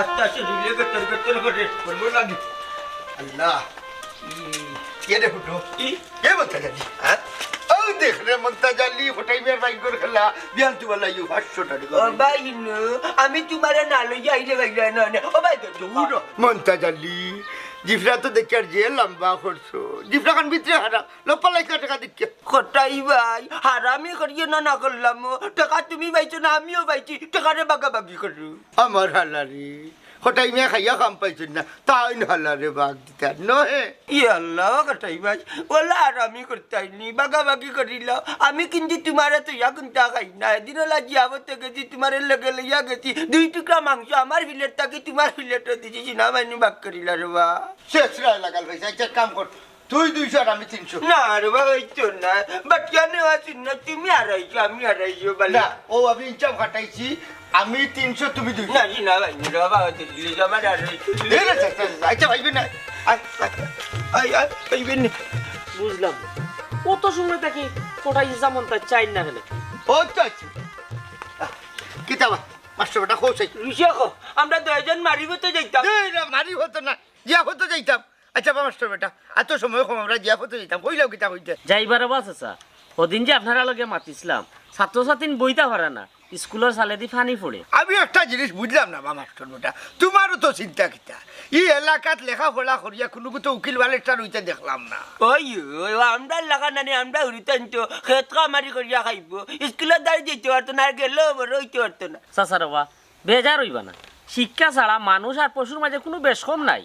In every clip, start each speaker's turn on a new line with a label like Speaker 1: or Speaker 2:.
Speaker 1: আস্তে আস্তে ঝুলিয়ে গেতর গেতর করে বলবো লাগে
Speaker 2: अल्लाह ये देखो तो ये बता जानी ओ देख रे मनता जाली फटाई में बाइक कर खला बियान तू वाला यू 500 টাকা
Speaker 1: ও ভাই নো আমি তোমারে না লই যাইলে ভাইলা না না ও ভাই তো
Speaker 2: পুরো মনতা জালি জিফরা তো দেখার যে লম্বা করছো জিফরা খান ভিতরে হারা লপালাই টাকা দিকে
Speaker 1: কটাই ভাই হারামি করিয়ে না না করলাম টাকা তুমি পাইছো না আমিও পাইছি টাকারে বাগাবাগি করু
Speaker 2: আমার হালারি ফটাই মে খাইয়া কাম পাইছেন না তাই হালারে বাগ দিতা নহে
Speaker 1: ই আল্লাহ কটাই ভাই ওলা হারামি করতাইনি বাগাবাগি করিলাম আমি কিন্তু তোমারে তো ইয়া কুন্তা খাই না এদিন লাগি আবতে গেছি তোমারে লগে লইয়া গেছি 2 টুকরা মাংস আমার ফিলেট থাকি তোমার ফিলেটও দিছি না মাইনি বাগ করিলা রে বা
Speaker 2: শেষরা লাগাল ভাই একটা কাম কর তুই 200 আর আমি 300
Speaker 1: না রে বা হইতো না বাকিয়ানে আছি না তুমি হারাইছো আমি হারাইছো
Speaker 2: না
Speaker 1: বালা
Speaker 2: ও আমি ইনকাম খাটাইছি আমি 300 তুমি 200
Speaker 1: না জি না ভাই রে বাবা হইতো দিলে জমা হারাইছো
Speaker 2: আচ্ছা ভাইবে না
Speaker 1: আই আই পাইবেন
Speaker 3: বুঝলাম কত সময় থাকি কোটাই যেমন তাই চাই না গেলে
Speaker 2: ও তো আছে কিতাবা মাস্টার বেটা কোথায়
Speaker 1: ঋষিকো আমরা দুইজন মারিব তো যাইতাম
Speaker 2: মারি হতো না জিয়া হতো যাইতাম আচ্ছা মাস্টার বেটা এত সময় কম আমরা জিয়া হতো যাইতাম কইলাম কিতাব হইতে
Speaker 3: যাইবার বাস আছে ওদিন যে আপনারা লগে মাতিছিলাম ছাত্রছাত্রী বইতা পারে না স্কুলের সালে দি ফানি পড়ে
Speaker 2: আমি একটা জিনিস বুঝলাম না মাস্টার বেটা তোমারও তো চিন্তা কিতা ই এলাকাত লেখাপড়া করিয়া কোনো তো উকিল বালেরটা রইতে দেখলাম না
Speaker 1: ওই আমরা লাগা নানি আমরা উড়িতাম তো খেত কামারি করিয়া খাইব স্কুলে দাঁড়িয়ে যেতে পারতো না আর গেলেও বড় হইতে পারতো না
Speaker 3: চাচা বাবা বেজার হইবা না শিক্ষা ছাড়া মানুষ আর পশুর মাঝে কোনো বেশ কম নাই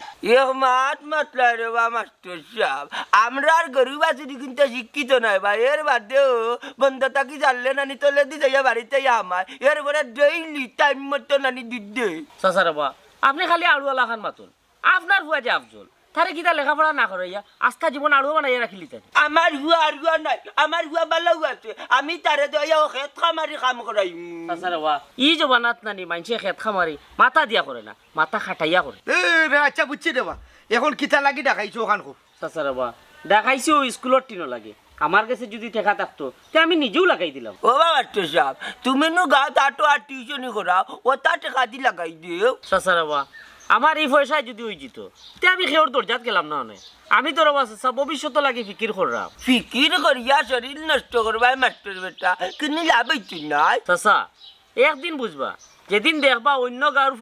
Speaker 1: মাত মাতলা রে বা মাস্টার সাহেব আমরা আর গরিব আছি কিন্তু শিক্ষিত নয় বা এর বাদেও বন্ধ থাকি জানলে নানি তোলে দি যাইয়া বাড়িতে আমার এর পরে ডেইলি টাইম মতো নানি দুধ দে
Speaker 3: চাচা বাবা আপনি খালি আড়ুয়ালা খান মাতুন আপনার হুয়া যে আফজল তারে কিতা লেখাপড়া না করাইয়া আস্থা জীবন আড়ুয়া বানাইয়া রাখিলি তাই
Speaker 1: আমার হুয়া আর হুয়া নাই আমার হুয়া ভালো আছে আমি তারে দইয়া খেত খামারি কাম করাই
Speaker 3: চাচা বাবা ই জবানাত নানি মানুষে খেত খামারি মাথা দিয়া করে না মাথা খাটাইয়া করে
Speaker 2: আচ্ছা বুঝছি দেবা এখন কিতা লাগি দেখাইছো ওখান খুব
Speaker 3: চাচা বাবা দেখাইছি ও স্কুলের টিনও লাগে আমার কাছে যদি টেকা থাকতো তে আমি নিজেও লাগাই দিলাম
Speaker 1: ও মাস্টার সাহেব তুমি নু গা তাটো আর টিউশনি করাও ও তা টাকা দি লাগাই দিও
Speaker 3: চাচা বাবা আমার এই পয়সায় যদি ওই জিত তে আমি খেওর দরজাত গেলাম না অনেক আমি তোর বাচ্চা ভবিষ্যৎ লাগে ফিকির করলাম
Speaker 1: ফিকির করিয়া শরীর নষ্ট করবাই মাস্টার বেটা কিন্তু লাভ হইতো না
Speaker 3: চাচা একদিন বুঝবা যেদিন দেখবা অন্য গাঁর